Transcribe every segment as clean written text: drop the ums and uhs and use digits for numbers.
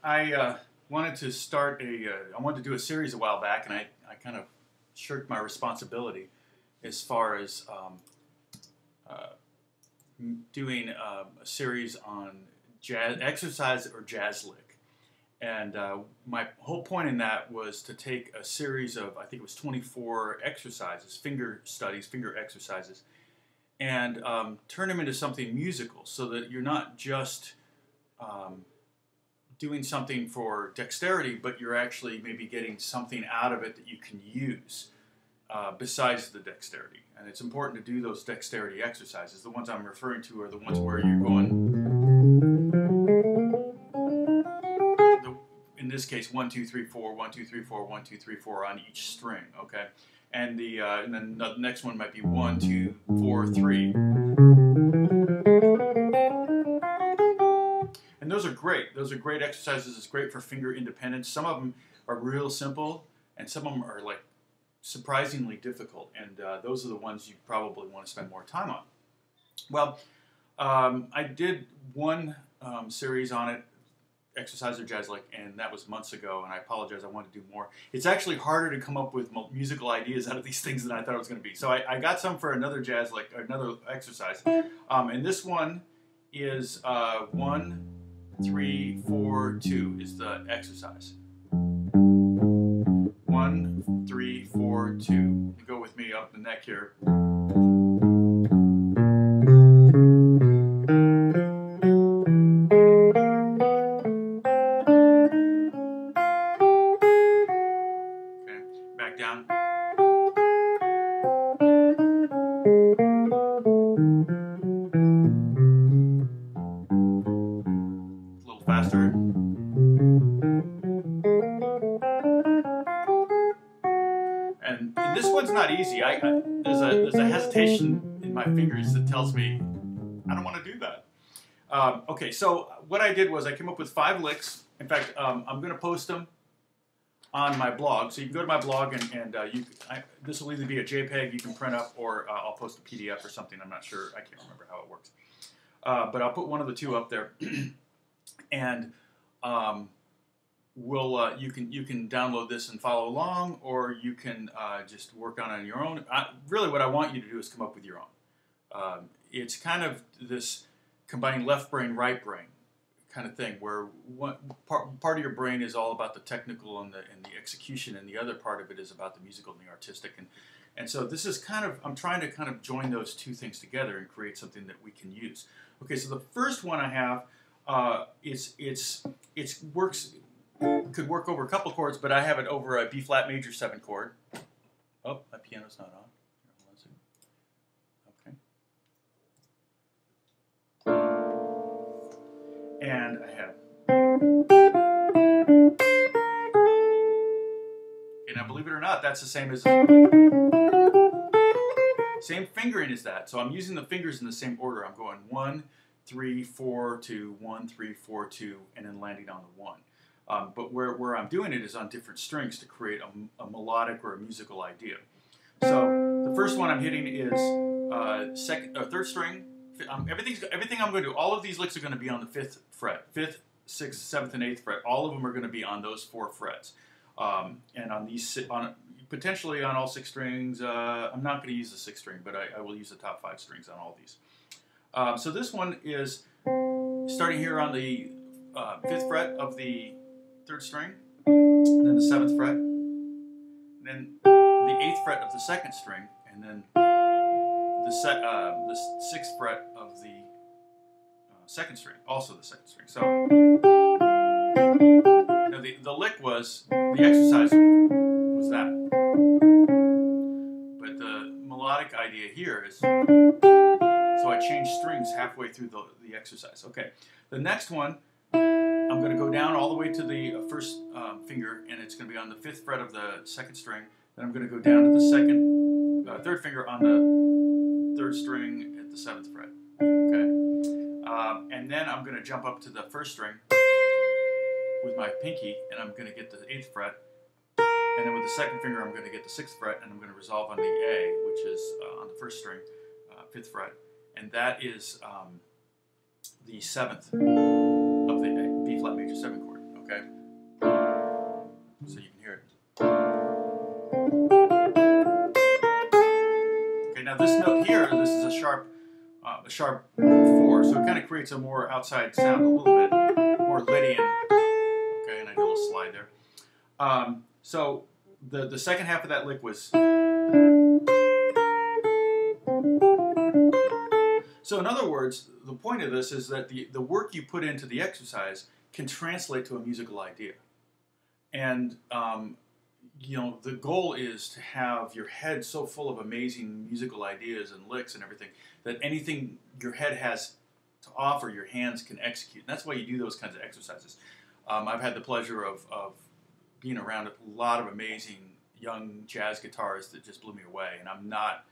I wanted to start I wanted to do a series a while back, and I kind of shirked my responsibility as far as uh, doing a series on jazz exercise or jazz lick. And my whole point in that was to take a series of, I think it was 24 exercises, finger studies, finger exercises, and turn them into something musical, so that you're not just doing something for dexterity, but you're actually maybe getting something out of it that you can use besides the dexterity. And it's important to do those dexterity exercises. The ones I'm referring to are the ones where you're going, in this case, 1, 2, 3, 4, 1, 2, 3, 4, 1, 2, 3, 4 on each string, okay? And then the next one might be 1, 2, 4, 3. And those are great. Those are great exercises. It's great for finger independence. Some of them are real simple, and some of them are like surprisingly difficult. And those are the ones you probably want to spend more time on. Well, I did one series on it, exercise or jazz lick, and that was months ago, and I apologize, I want to do more. It's actually harder to come up with musical ideas out of these things than I thought it was going to be. So I got some for another jazz lick, another exercise. And this one is 1, 3, 4, 2 is the exercise. 1, 3, 4, 2. You go with me up the neck here. Back down. A little faster. And this one's not easy. There's a hesitation in my fingers that tells me I don't want to do that. Okay, so what I did was I came up with 5 licks. In fact, I'm going to post them on my blog, so you can go to my blog, and this will either be a JPEG you can print up, or I'll post a PDF or something. I'm not sure. I can't remember how it works, but I'll put one of the two up there, and you can download this and follow along, or you can just work on it on your own. Really, what I want you to do is come up with your own. It's kind of this combining left brain, right brain kind of thing, where part of your brain is all about the technical and the execution, and the other part of it is about the musical and the artistic. And so this is kind of, I'm trying to kind of join those two things together and create something that we can use. Okay, so the first one I have, could work over a couple chords, but I have it over a B flat major 7 chord. Oh, my piano's not on. And I have, and now believe it or not, that's the same fingering as that. So I'm using the fingers in the same order. I'm going 1, 3, 4, 2, 1, 3, 4, 2, and then landing on the 1. But where I'm doing it is on different strings to create a melodic or a musical idea. So the first one I'm hitting is third string. Everything I'm going to do, all of these licks are going to be on the 5th fret. 5th, 6th, 7th, and 8th fret. All of them are going to be on those 4 frets. And on these, potentially on all 6 strings. I'm not going to use the 6th string, but I will use the top 5 strings on all these. So this one is starting here on the 5th fret of the 3rd string, and then the 7th fret, and then the 8th fret of the 2nd string, and then the 6th fret of the 2nd string, also the 2nd string. So now the lick was, the exercise was that, but the melodic idea here is, so I changed strings halfway through the exercise. Okay, the next one, I'm going to go down all the way to the first finger, and it's going to be on the 5th fret of the 2nd string. Then I'm going to go down to the 3rd finger on the 3rd string at the 7th fret. Okay, and then I'm going to jump up to the 1st string with my pinky, and I'm going to get the 8th fret. And then with the 2nd finger, I'm going to get the 6th fret, and I'm going to resolve on the A, which is on the 1st string, 5th fret, and that is the 7th of the B flat major 7 chord. Okay, so you can hear it. Okay, now this note here, this is a sharp 4, so it kind of creates a more outside sound, a little bit more Lydian. Okay, and I did a little slide there. So the second half of that lick was. So in other words, the point of this is that the work you put into the exercise can translate to a musical idea. And you know, the goal is to have your head so full of amazing musical ideas and licks and everything that anything your head has to offer, your hands can execute. And that's why you do those kinds of exercises. I've had the pleasure of being around a lot of amazing young jazz guitarists that just blew me away. And I'm not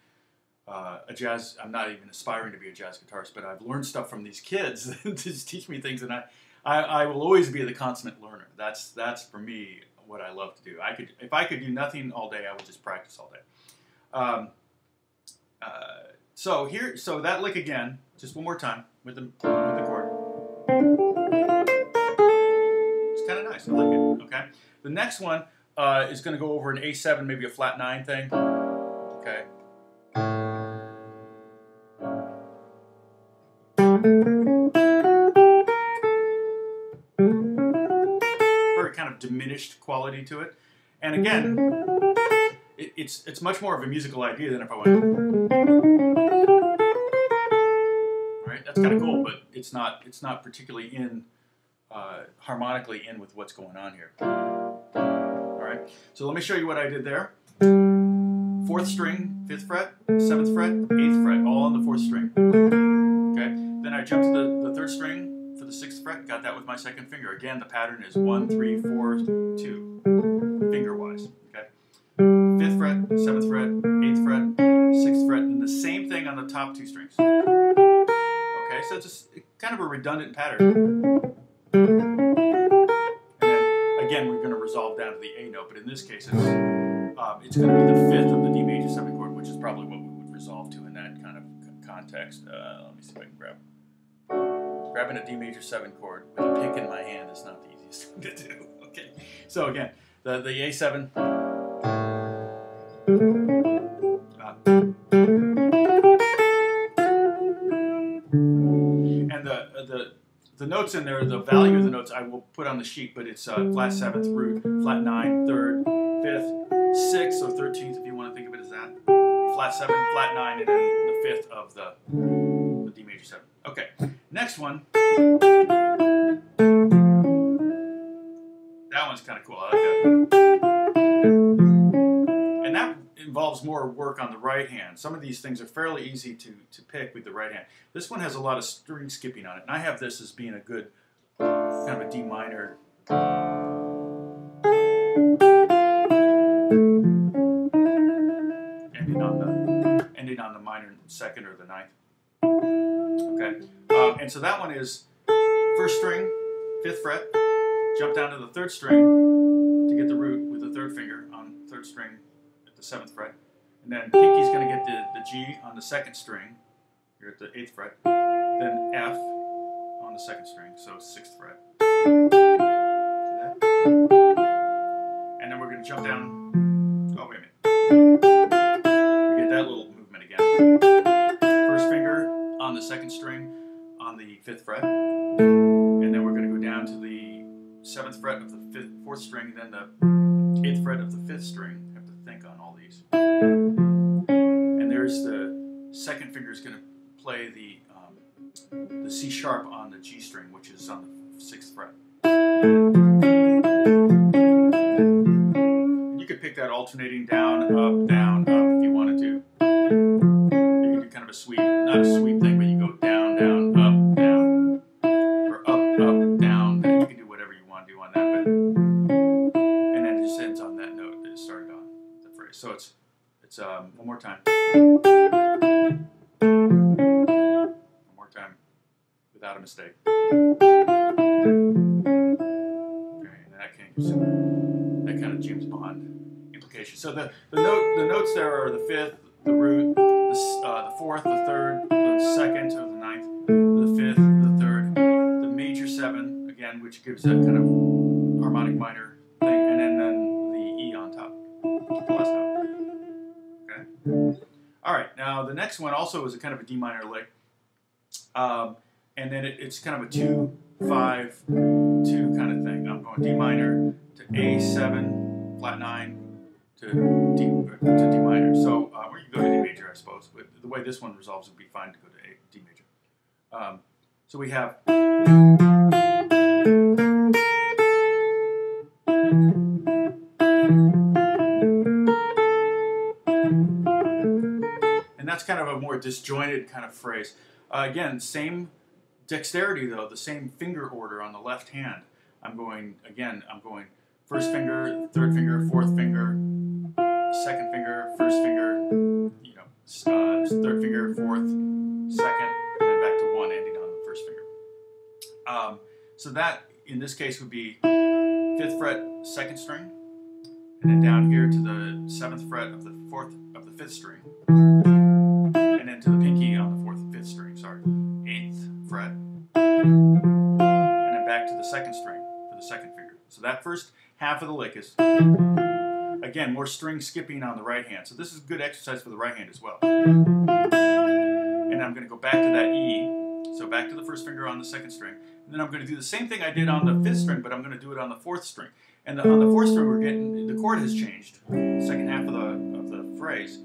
I'm not even aspiring to be a jazz guitarist, but I've learned stuff from these kids to just teach me things, and I will always be the consummate learner. That's for me what I love to do. If I could do nothing all day, I would just practice all day. So that lick again, just one more time with the chord. It's kind of nice. I like it. Okay. The next one is going to go over an A7, maybe a flat 9 thing. Okay. Very kind of diminished quality to it, and again, it's much more of a musical idea than if I went. Right, that's kind of cool, but it's not particularly in harmonically in with what's going on here. All right, so let me show you what I did there. 4th string, 5th fret, 7th fret, 8th fret, all on the 4th string. Okay, then I jumped to the 3rd string for the 6th fret, got that with my 2nd finger. Again, the pattern is 1, 3, 4, 2, finger-wise. Okay, 5th fret, 7th fret, 8th fret, 6th fret, and the same thing on the top 2 strings. Okay, so it's just kind of a redundant pattern. And then, again, we're going to resolve down to the A note, but in this case, it's going to be the 5th of the D major 7 chord, which is probably what we would resolve to in that kind of context. Let me see if I can grabbing a D major 7 chord with a pick in my hand is not the easiest thing to do. Okay, so again, the A7. And the notes in there, the value of the notes I will put on the sheet, but it's flat 7th root, flat 9, 3rd, 5th, 6th, or 13th if you want to think of it as that. Flat 7, flat 9, and then the 5th of the D major 7. Okay, next one. That one's kind of cool. I like that. And that involves more work on the right hand. Some of these things are fairly easy to pick with the right hand. This one has a lot of string skipping on it, and I have this as being a good kind of a D minor. Ending on the minor 2nd or the 9th. Okay, and so that one is 1st string, 5th fret, jump down to the 3rd string to get the root with the 3rd finger on 3rd string at the 7th fret, and then pinky's going to get the G on the 2nd string here at the 8th fret, then F on the 2nd string, so 6th fret. See that? And then we're going to jump down. Oh, wait a minute. We get that little movement again. 1st finger on the 2nd string on the 5th fret, and then we're going to go down to the 7th fret of the 4th string, and then the 8th fret of the 5th string. I have to think on all these. And there's the 2nd finger is going to play the C sharp on the G string, which is on the 6th fret. You could pick that alternating down, up, if you wanted to. You could do kind of a sweep, not a sweep thing, but you go down, down, up, down, or up, down. You can do whatever you want to do on that, but and then it just ends on that note that it started on the phrase. So it's one more time. One more time, without a mistake. Okay, and that kind of James Bond implication. So the notes there are the 5th, the root, the 4th, the 3rd, the 2nd or the 9th, the 5th, the 3rd, the major 7 again, which gives that kind of harmonic minor thing, and then the E on top, the last note. Okay. All right. Now the next one also is a kind of a D minor lick, and then it's kind of a 2, 5, 2 kind of thing. I'm going D minor to A7, flat 9 to D minor. So or you go to A major, I suppose. But the way this one resolves would be fine to go to D major. So we have. And that's kind of a more disjointed kind of phrase. Again, same dexterity though, the same finger order on the left hand. I'm going first finger, third finger, fourth finger, second finger, first finger, you know, third finger, fourth, second, and then back to 1, ending on the first finger. So that, in this case, would be 5th fret, 2nd string, and then down here to the 7th fret of the 5th string, and then to the pinky on the 4th and 5th string, 8th fret, and then back to the 2nd string for the 2nd finger. So that first half of the lick is, again, more string skipping on the right hand. So this is good exercise for the right hand as well. And I'm going to go back to that E, so back to the first finger on the 2nd string, and then I'm going to do the same thing I did on the 5th string, but I'm going to do it on the 4th string. And on the 4th string, we're getting, the chord has changed, the second half of the phrase.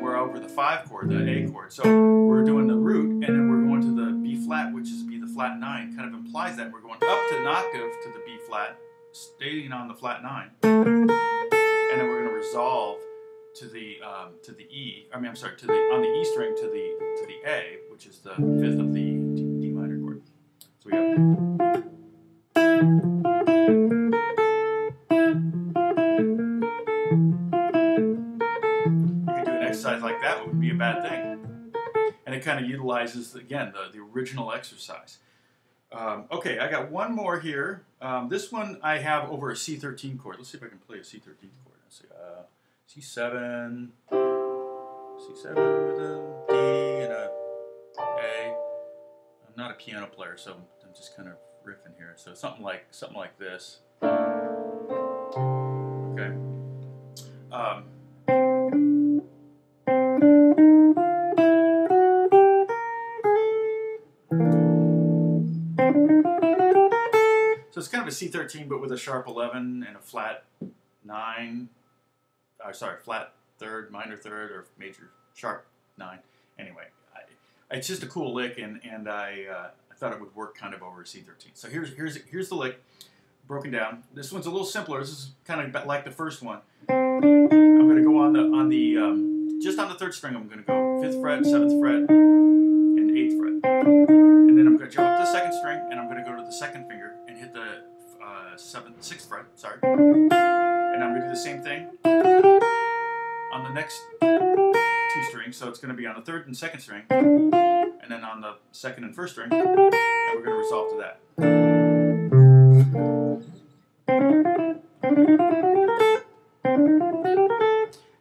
We're over the 5 chord, the A chord. So we're doing the root, and then we're going to the B flat, which is B the flat 9. Kind of implies that we're going up to an octave to the B flat, staying on the flat 9, and then we're going to resolve to the E. I mean, I'm sorry, on the E string to the A, which is the 5th of the D minor chord. So we have. Exercise like that would be a bad thing, and it kind of utilizes again the original exercise. Okay, I got one more here. This one I have over a C13 chord. Let's see if I can play a C13 chord. Let's see, C7 with a D and a A. I'm not a piano player, so I'm just kind of riffing here. So something like this. Okay. So it's kind of a C13, but with a sharp 11 and a flat 9. Flat 3rd, minor 3rd, or major sharp 9. Anyway, it's just a cool lick, and I thought it would work kind of over a C13. So here's the lick broken down. This one's a little simpler. This is kind of like the first one. I'm going to go on the just on the 3rd string. I'm going to go 5th fret, 7th fret, and 8th fret, and then I'm going to jump up to the 2nd string, and I'm going to go to the 2nd finger and hit the 6th fret. Sorry, and I'm going to do the same thing on the next 2 strings. So it's going to be on the 3rd and 2nd string, and then on the 2nd and 1st string, and we're going to resolve to that.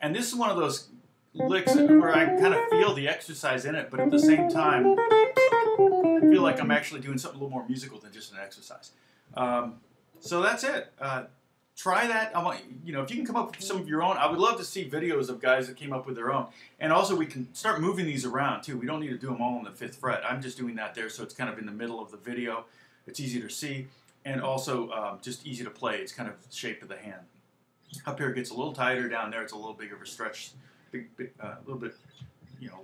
And this is one of those licks where I kind of feel the exercise in it, but at the same time, I feel like I'm actually doing something a little more musical than just an exercise. So that's it. Try that. I want, if you can come up with some of your own, I would love to see videos of guys that came up with their own. And also, we can start moving these around too. We don't need to do them all on the 5th fret. I'm just doing that there, so it's kind of in the middle of the video. It's easy to see, and also just easy to play. It's kind of the shape of the hand. Up here it gets a little tighter. Down there it's a little bigger of a stretch, a little bit,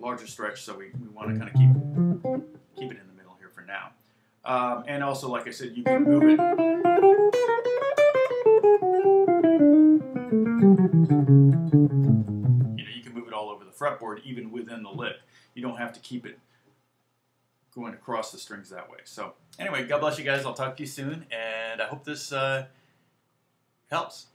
larger stretch. So we want to kind of keep it in the middle here for now. And also, like I said, you can move it. You can move it all over the fretboard, even within the lick. You don't have to keep it going across the strings that way. So anyway, God bless you guys. I'll talk to you soon, and I hope this helps.